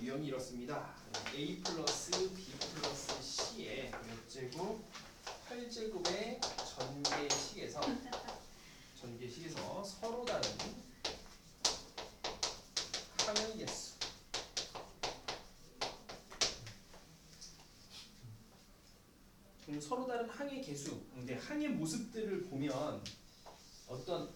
유형이 이렇습니다. a 플러스 b 플러스 c의 몇 제곱 8제곱의 전개식에서 서로 다른 항의 개수. 서로 다른 항의 개수. 근데 항의 모습들을 보면 어떤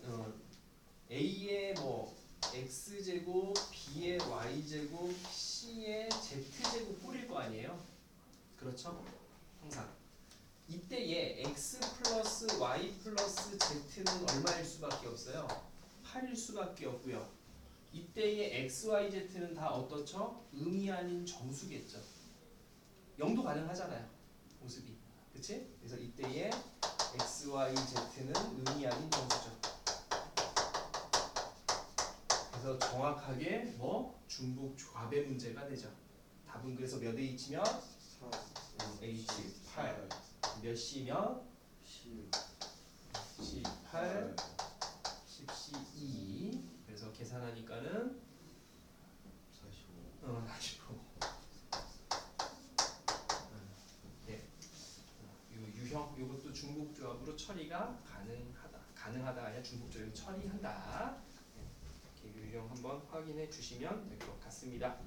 a의 뭐 x제곱, b의 y제곱, c의 z제곱 뿌릴 거 아니에요? 그렇죠? 항상 이때에 x 플러스 y 플러스 z는 얼마일 수밖에 없어요? 8일 수밖에 없고요. 이때의 x, y, z는 다 어떻죠? 음이 아닌 정수겠죠. 0도 가능하잖아요. 모습이. 그치? 그래서 이때의 x, y, z는 음이 아닌 정수죠. 그래서 정확하게 뭐 중복 조합의 문제가 되죠. 답은 그래서 몇 H면 H 8. 몇 C면 18, 10C 2. 그래서 계산하니까는 45. 네. 유형 이것도 중복 조합으로 처리가 가능하다 아니야 중복 조합 처리한다. 유형 한번 확인해 주시면 될 것 같습니다.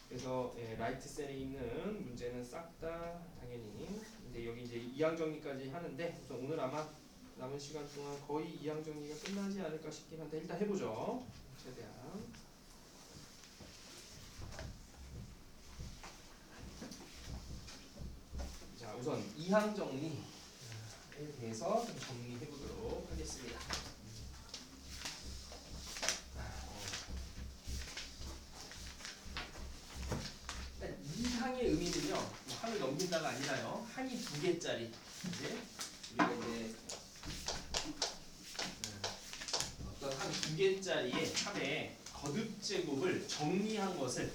그래서 라이트 셀에 있는 문제는 싹 다 당연히 근데 여기 이제 2항 정리까지 하는데 우선 오늘 아마 남은 시간 동안 거의 2항 정리가 끝나지 않을까 싶긴 한데 일단 해보죠. 최대한. 자 우선 2항 정리에 대해서 좀 정리해 보도록 하겠습니다. 항의 의미는요, 항을 넘긴다가 아니라요, 항이 2개짜리. 이제 우리가 이제 어떤 항 2개짜리의 합의 거듭 제곱을 정리한 것을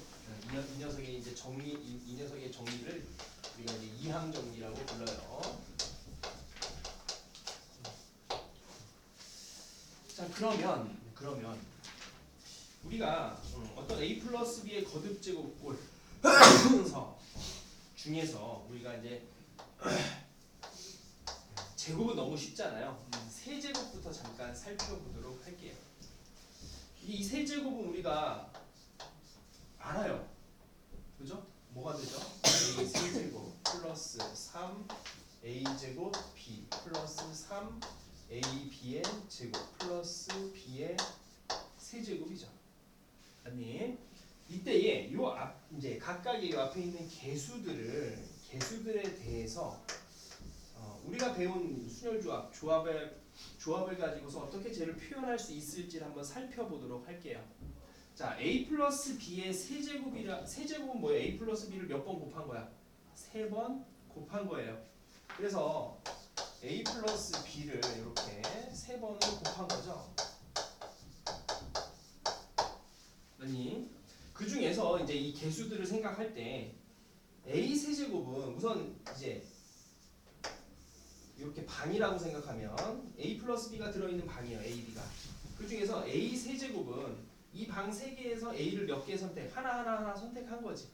이 녀석의 이제 이 녀석의 정리를 우리가 이제 2항 정리라고 불러요. 자 그러면 우리가 어떤 a 플러스 b의 거듭 제곱골 중에서 우리가 이제 제곱은 너무 쉽잖아요. 세제곱부터 잠깐 살펴보도록 할게요. 이 세제곱은 우리가 알아요. 그죠? 뭐가 되죠? a 세제곱 플러스 3 a제곱 b 플러스 3 ab의 제곱 플러스 b의 세제곱이죠. 아니 이때에 요 앞 이제 각각의 요 앞에 있는 개수들에 대해서 우리가 배운 순열 조합을 가지고서 어떻게 쟤를 표현할 수 있을지를 한번 살펴보도록 할게요. 자, a 플러스 b의 세제곱은 뭐예요? a 플러스 b를 몇 번 곱한 거야? 3번 곱한 거예요. 그래서 a 플러스 b를 이렇게 3번을 곱한 거죠. 아니 그 중에서 이제 이 개수들을 생각할 때 a 세제곱은 우선 이제 이렇게 방이라고 생각하면 a 플러스 b가 들어있는 방이에요. a, b가. 그 중에서 a 세제곱은 이 방 3개에서 a를 몇 개 하나 선택한 거지.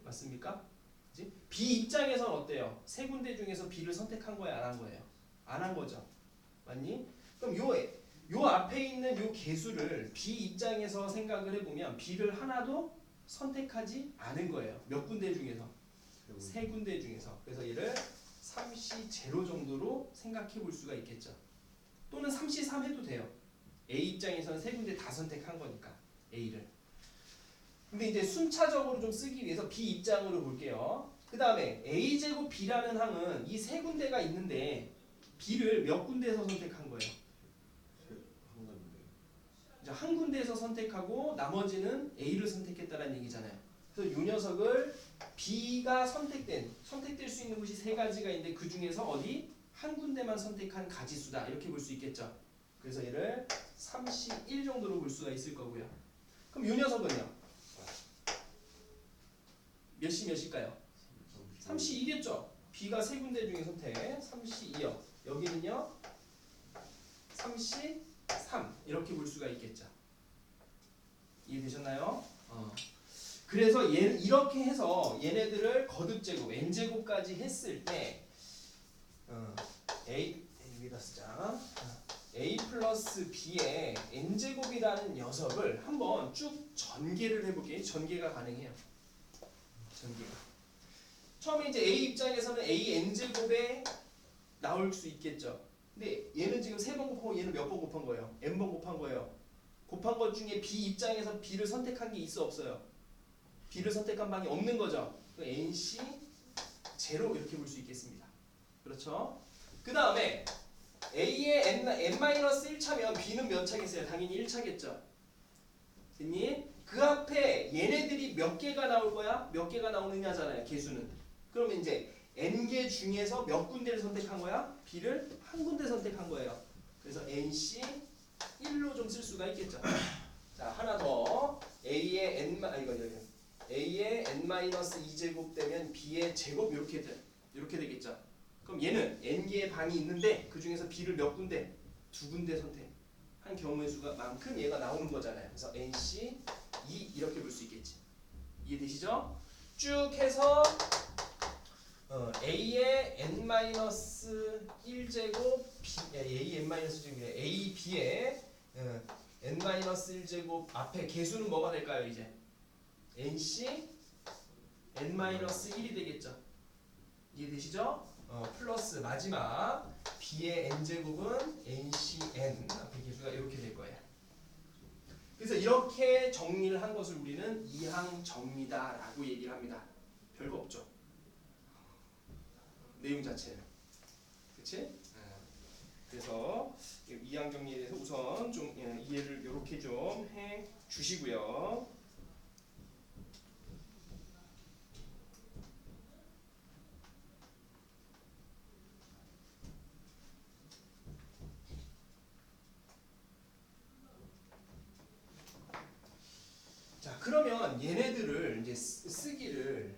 맞습니까? 그치? b 입장에서는 어때요? 세 군데 중에서 b를 선택한 거예요? 안 한 거예요? 안 한 거죠. 맞니? 그럼 요 앞에 있는 요 개수를 b 입장에서 생각을 해보면 b를 하나도 선택하지 않은 거예요. 몇 군데 중에서? 세 군데 중에서. 그래서 얘를 3C0 정도로 생각해 볼 수가 있겠죠. 또는 3C3 해도 돼요. A 입장에서는 세 군데 다 선택한 거니까 A를. 근데 이제 순차적으로 좀 쓰기 위해서 B 입장으로 볼게요. 그 다음에 A제곱 B라는 항은 이 세 군데가 있는데 B를 몇 군데에서 선택한 거예요? 이제 한 군데에서 선택하고 나머지는 A를 선택했다는 얘기잖아요. 그래서 이 녀석을 B가 선택될 수 있는 곳이 3가지가 있는데 그 중에서 어디? 한 군데만 선택한 가지수다. 이렇게 볼 수 있겠죠. 그래서 얘를 3C1 정도로 볼 수가 있을 거고요. 그럼 이 녀석은요? 몇일까요? 3C2겠죠. B가 3군데 중에 선택 3C2요. 여기는요? 3C3 이렇게 볼 수가 있겠죠. 이해되셨나요? 그래서 이렇게 해서 얘네들을 거듭제곱 n제곱까지 했을 때 여기다 쓰자. a 플러스 b의 n제곱이라는 녀석을 한번 쭉 전개를 해볼게요. 전개가 가능해요. 전개가. 처음에 이제 a 입장에서는 a n제곱에 나올 수 있겠죠. 근데 얘는 지금 3번 곱하고 얘는 몇 번 곱한 거예요? n번 곱한 거예요. 곱한 것 중에 b 입장에서 b를 선택한 게 있어 없어요? b를 선택한 방이 없는 거죠. nc 제로 이렇게 볼 수 있겠습니다. 그렇죠? 그 다음에 a의 n-1차면 b는 몇 차겠어요? 당연히 1차겠죠. 됐니? 그 앞에 얘네들이 몇 개가 나올 거야? 몇 개가 나오느냐잖아요. 개수는. 그러면 이제 n개 중에서 몇 군데를 선택한 거야? b를 한 군데 선택한 거예요. 그래서 nc 1로 좀 쓸 수가 있겠죠. 자, 하나 더. a의 n-2제곱 되면 b의 제곱 이렇게 되겠죠. 그럼 얘는 n개의 방이 있는데 그 중에서 b를 몇 군데? 2군데 선택한 경우의 수가 만큼 얘가 나오는 거잖아요. 그래서 nc 2 이렇게 볼 수 있겠지. 이해되시죠? 쭉 해서 a의 n-1제곱 a n-제곱이 a b의 n-1제곱 앞에 개수는 뭐가 될까요? 이제 nc n-1이 되겠죠. 이해되시죠? 플러스 마지막 b의 n제곱은 ncn 앞에 개수가 이렇게 될 거예요. 그래서 이렇게 정리를 한 것을 우리는 이항 정리다라고 얘기를 합니다. 별거 없죠. 내용 자체는. 그치? 그래서 이항 정리에 대해서 우선 좀 이해를 이렇게 좀 해 주시고요. 자, 그러면 얘네들을 이제 쓰기를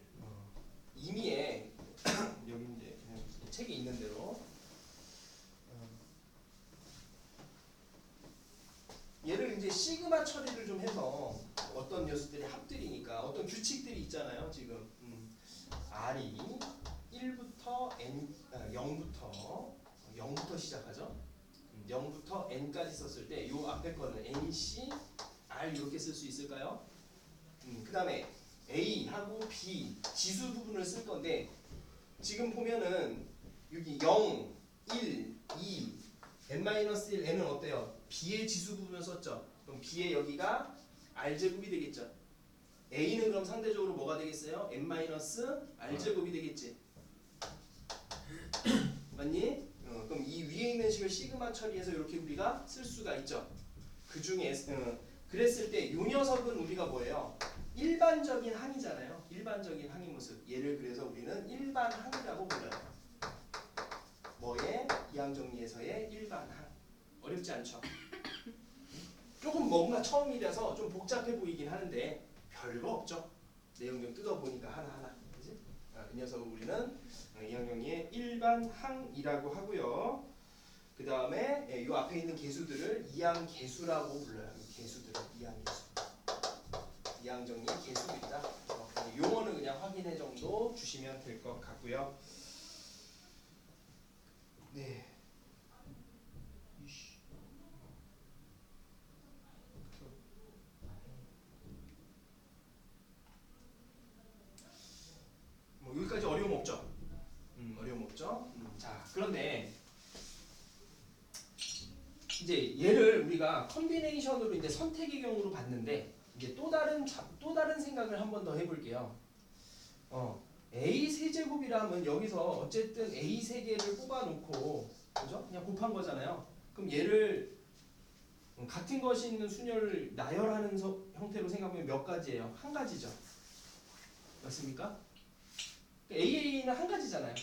이미에 여기 이제 책에 있는 대로 얘를 이제 시그마 처리를 좀 해서 어떤 녀석들이 합들이니까 어떤 규칙들이 있잖아요. 지금 R이 1부터 n 0부터 시작하죠. 0부터 n까지 썼을 때 요 앞에 거는 nc r 이렇게 쓸 수 있을까요? 그 다음에 a하고 b 지수 부분을 쓸 건데 지금 보면은 여기 0, 1, 2, n-1, n은 어때요? b의 지수 부분을 썼죠. 그럼 b의 여기가 r제곱이 되겠죠. a는 그럼 상대적으로 뭐가 되겠어요? n-r제곱이 되겠지. 맞니? 그럼 이 위에 있는 식을 시그마 처리해서 이렇게 우리가 쓸 수가 있죠. 그 중에 그랬을 때 이 녀석은 우리가 뭐예요? 일반적인 항이잖아요. 일반적인 항의 모습. 얘를 그래서 우리는 일반 항이라고 불러요. 뭐의? 이항 정리에서의 일반 항. 어렵지 않죠? 조금 뭔가 처음이라서 좀 복잡해 보이긴 하는데 별거 없죠. 내용 좀 뜯어보니까 하나하나. 그치? 이 녀석을 우리는 이항 정리의 일반 항이라고 하고요. 그 다음에 이 앞에 있는 개수들을 이항 개수라고 불러요. 이 개수들을 이항 개수. 이항 정리의 개수입니다. 용어는 그냥 확인해 정도 주시면 될 것 같고요. 네. 뭐 여기까지 어려움 없죠? 어려움 없죠? 자, 그런데 이제 얘를 우리가 컨비네이션으로 이제 선택의 경우로 봤는데 이제 또 다른 생각을 한 번 더 해볼게요. a 세제곱이라면 여기서 어쨌든 a 세 개를 뽑아놓고 그죠? 그냥 곱한 거잖아요. 그럼 얘를 같은 것이 있는 순열을 나열하는 형태로 생각하면 몇 가지예요? 한 가지죠. 맞습니까? AA는 한 가지잖아요.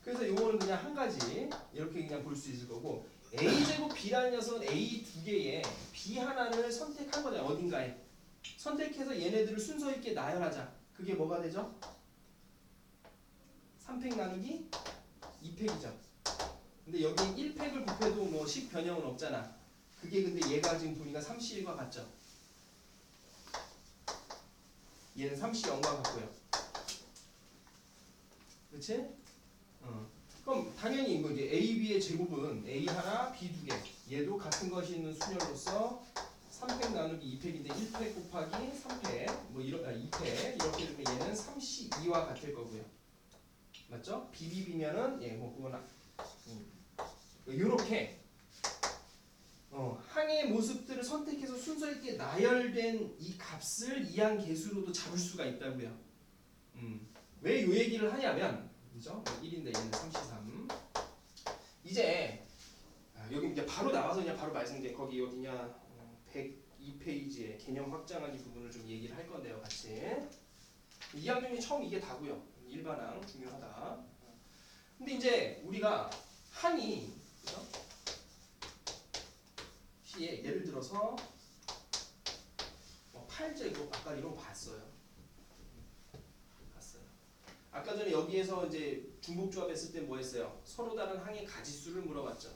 그래서 요거는 그냥 한 가지 이렇게 그냥 볼 수 있을 거고 A제곱 B라는 녀석은 A 두 개에 B 하나를 선택한 거잖아요. 어딘가에 선택해서 얘네들을 순서 있게 나열하자. 그게 뭐가 되죠? 3팩 나누기 2팩이죠. 근데 여기 1팩을 곱해도 뭐 10 변형은 없잖아. 그게 근데 얘가 지금 보니까 31과 같죠. 얘는 3C 0과 같고요. 그렇지? 그럼 당연히 뭐 이제 A, B의 제곱은 A 하나, B 두 개. 얘도 같은 것이 있는 순열로서 3팩 나누기 2팩인데 1팩 곱하기 3팩 뭐 2팩 이렇게 되면 얘는 3C2와 같을 거고요. 맞죠? BBB면은 뭐 그거나 요렇게 항의 모습들을 선택해서 순서 있게 나열된 이 값을 이항 계수로도 잡을 수가 있다고요. 왜 요 얘기를 하냐면 그죠? 1인데 얘는 3C3. 이제 여기 이제 바로 나와서 그냥 바로 말씀드린 거기 어디냐 102페이지에 개념 확장하기 부분을 좀 얘기를 할 건데요, 같이. 2학년이 처음 이게 다고요. 일반항 중요하다. 근데 이제 우리가 항이 그죠? 시에 예를 들어서 8제곱 아까 이런 거 봤어요. 아까 전에 여기에서 이제 중복조합 했을 때 뭐 했어요? 서로 다른 항의 가지수를 물어봤죠.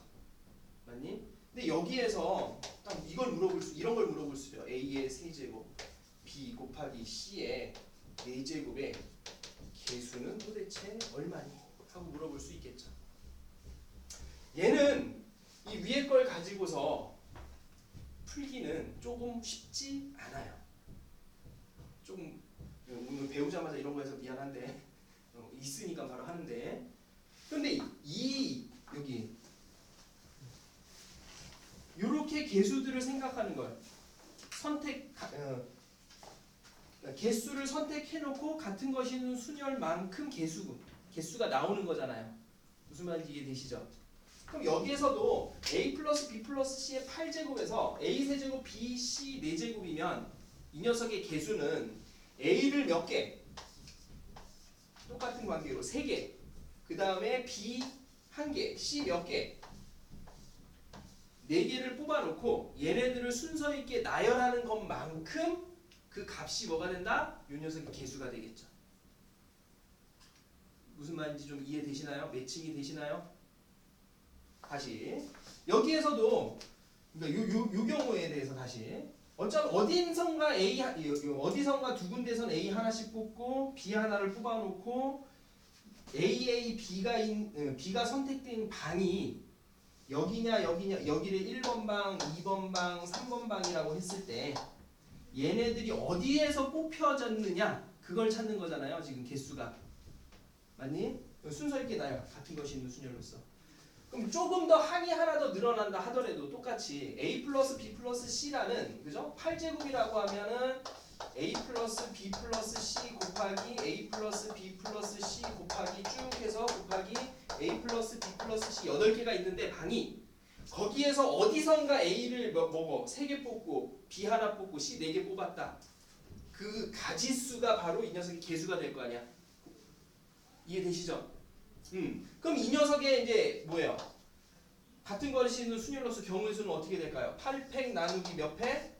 맞니? 근데 여기에서 딱 이런 걸 물어볼 수 있어요. A의 세제곱, B 곱하기 C의 4제곱의 개수는 도대체 얼마니? 하고 물어볼 수 있겠죠. 얘는 이 위에 걸 가지고서 풀기는 조금 쉽지 않아요. 조금 오늘 배우자마자 이런 거 해서 미안한데 있으니까 바로 하는데. 그런데 여기 요렇게 개수들을 생각하는 거예요. 개수를 선택해놓고 같은 것이 있는 순열만큼 개수가 나오는 거잖아요. 무슨 말인지 이해되시죠? 그럼 여기에서도 A 플러스 B 플러스 C의 8제곱에서 A 세제곱 B, C 4제곱이면 이 녀석의 개수는 A를 몇 개? 똑같은 관계로 3개. 그 다음에 B 1개, C 몇 개? 4개를 뽑아놓고 얘네들을 순서 있게 나열하는 것만큼 그 값이 뭐가 된다? 이 녀석의 개수가 되겠죠. 무슨 말인지 좀 이해되시나요? 매칭이 되시나요? 다시 여기에서도 그러니까 요 경우에 대해서 다시 어디선가 어디선가 두 군데선 A 하나씩 뽑고 B 하나를 뽑아놓고 B가 선택된 방이 여기냐 여기를 1번 방, 2번 방, 3번 방이라고 했을 때 얘네들이 어디에서 뽑혀졌느냐 그걸 찾는 거잖아요. 지금 개수가 맞니? 순서 있게 나요. 같은 것이 있는 순열로서. 그럼 조금 더 항이 하나 더 늘어난다 하더라도 똑같이 A 플러스 B 플러스 C라는 그죠? 8제곱이라고 하면은 A 플러스 B 플러스 C 곱하기 A 플러스 B 플러스 C 곱하기 쭉 해서 곱하기 A 플러스 B 플러스 C 8개가 있는데 방이 거기에서 어디선가 A를 3개 뽑고 B 하나 뽑고 C 4개 뽑았다. 그 가지수가 바로 이 녀석의 개수가 될 거 아니야. 이해되시죠? 그럼 이 녀석의 이제 뭐예요? 같은 것이 있는 순열로서 경우의 수는 어떻게 될까요? 8팩 나누기 몇 팩?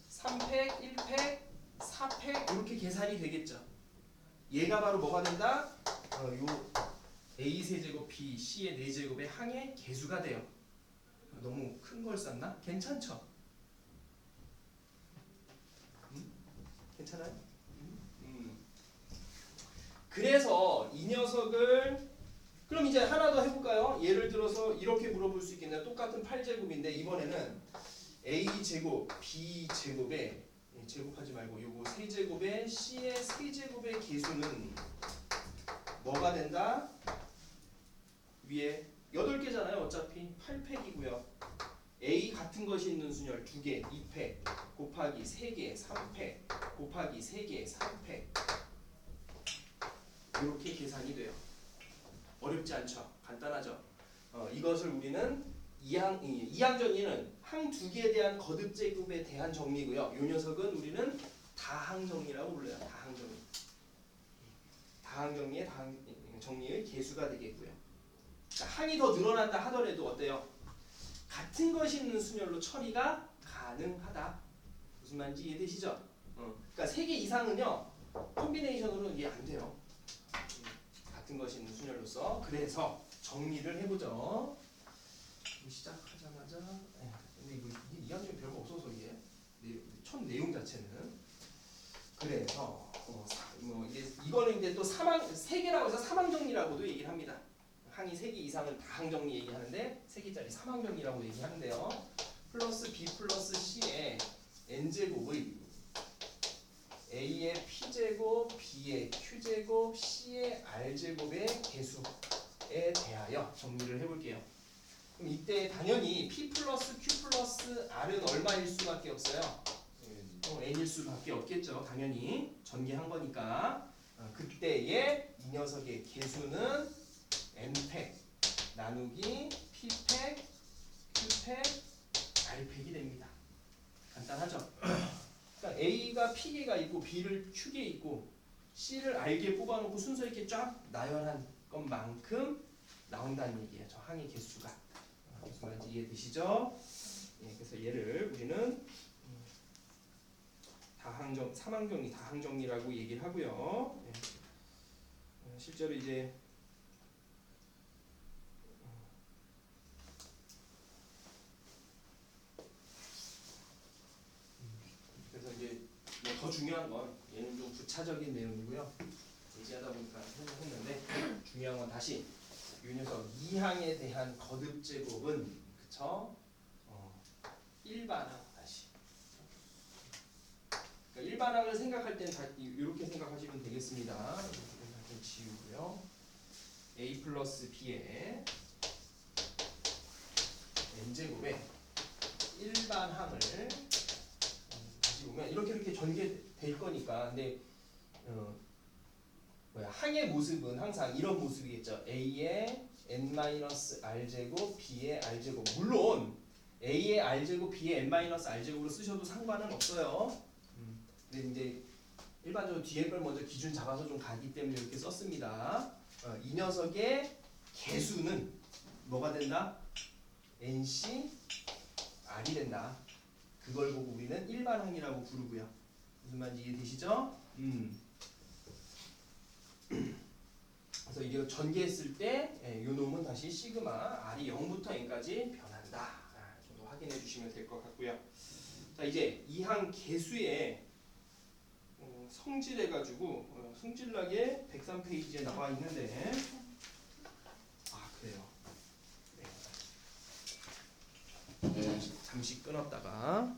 3팩, 1팩, 4팩 이렇게 계산이 되겠죠. 얘가 바로 뭐가 된다? 요 A 세제곱 B, C의 4제곱의 항의 개수가 돼요. 너무 큰 걸 썼나? 괜찮죠? 괜찮아요? 그래서 이 녀석을 그럼 이제 하나 더 해볼까요? 예를 들어서 이렇게 물어볼 수 있겠네요. 똑같은 8제곱인데 이번에는 A제곱, B제곱에 제곱하지 말고 요거 세제곱에 C의 세제곱의 개수는 뭐가 된다? 위에 8개잖아요. 어차피 8팩이고요. A 같은 것이 있는 순열 2개, 2팩 곱하기 3개, 3팩 곱하기 3개, 3팩 이렇게 계산이 돼요. 어렵지 않죠? 간단하죠? 이것을 우리는 이항정리는 항 2개에 대한 거듭 제곱에 대한 정리고요. 이 녀석은 우리는 다항 정리라고 불러요. 다항 정리. 다항 정리의 정리의 개수가 되겠고요. 항이 더 늘어난다 하더라도 어때요? 같은 것이 있는 순열로 처리가 가능하다. 무슨 말인지 이해되시죠? 그러니까 3개 이상은요. 콤비네이션으로 이해 안 돼요. 같은 것이 있는 순열로서. 그래서 정리를 해보죠. 시작하자마자 근데 이거 2학년 별거 없어서 이게 첫 내용 자체는 그래서 이거는 이제 또 세 개라고 해서 삼항정리라고도 얘기를 합니다. 항이 3개 이상을 다항정리 얘기하는데 3개짜리 삼항정리라고 얘기하는데요. 플러스 B 플러스 C의 n제곱의 A의 P제곱, B의 Q제곱, C의 R제곱의 개수에 대하여 정리를 해볼게요. 그럼 이때 당연히 P 플러스 Q 플러스 R은 얼마일 수밖에 없어요? n일 수밖에 없겠죠. 당연히 전개한 거니까. 그때의 이 녀석의 개수는 n팩 나누기 p팩 q팩 r팩이 됩니다. 간단하죠? 그러니까 a가 p개가 있고 b를 q개 있고 c를 r개 뽑아놓고 순서 있게 쫙 나열한 것만큼 나온다는 얘기예요. 저 항의 개수가. 무슨 말인지 이해되시죠? 예, 그래서 얘를 우리는 삼항정리, 다항정리라고 얘기를 하고요. 예. 실제로 이제 그래서 이제 뭐 더 중요한 건 얘는 좀 부차적인 내용이고요. 얘기하다 보니까 했는데 중요한 건 다시 이 녀석 2항에 대한 거듭 제곱은 그쵸? 일반항 다시. 그러니까 일반항을 생각할 때는 다 이렇게 생각하시면 되겠습니다. 좀 지우고요. A 플러스 B의 n제곱에 일반항을 다시 보면 이렇게 전개될 거니까. 근데 항의 모습은 항상 이런 모습이겠죠. A의 n-r제곱, B의 r제곱. 물론 A의 r제곱, B의 n-r제곱으로 쓰셔도 상관은 없어요. 근데 이제 일반적으로 뒤에 걸 먼저 기준 잡아서 좀 가기 때문에 이렇게 썼습니다. 이 녀석의 개수는 뭐가 된다? NC R이 된다. 그걸 보고 우리는 일반항이라고 부르고요. 무슨 말인지 이해되시죠? 그래서 이게 전개했을 때 요 놈은 다시 시그마 R이 0부터 n까지 변한다. 정도 확인해 주시면 될 것 같고요. 자, 이제 이항 개수의 성질해가지고 성질나게 103페이지에 나와 있는데 그래요. 네. 잠시 끊었다가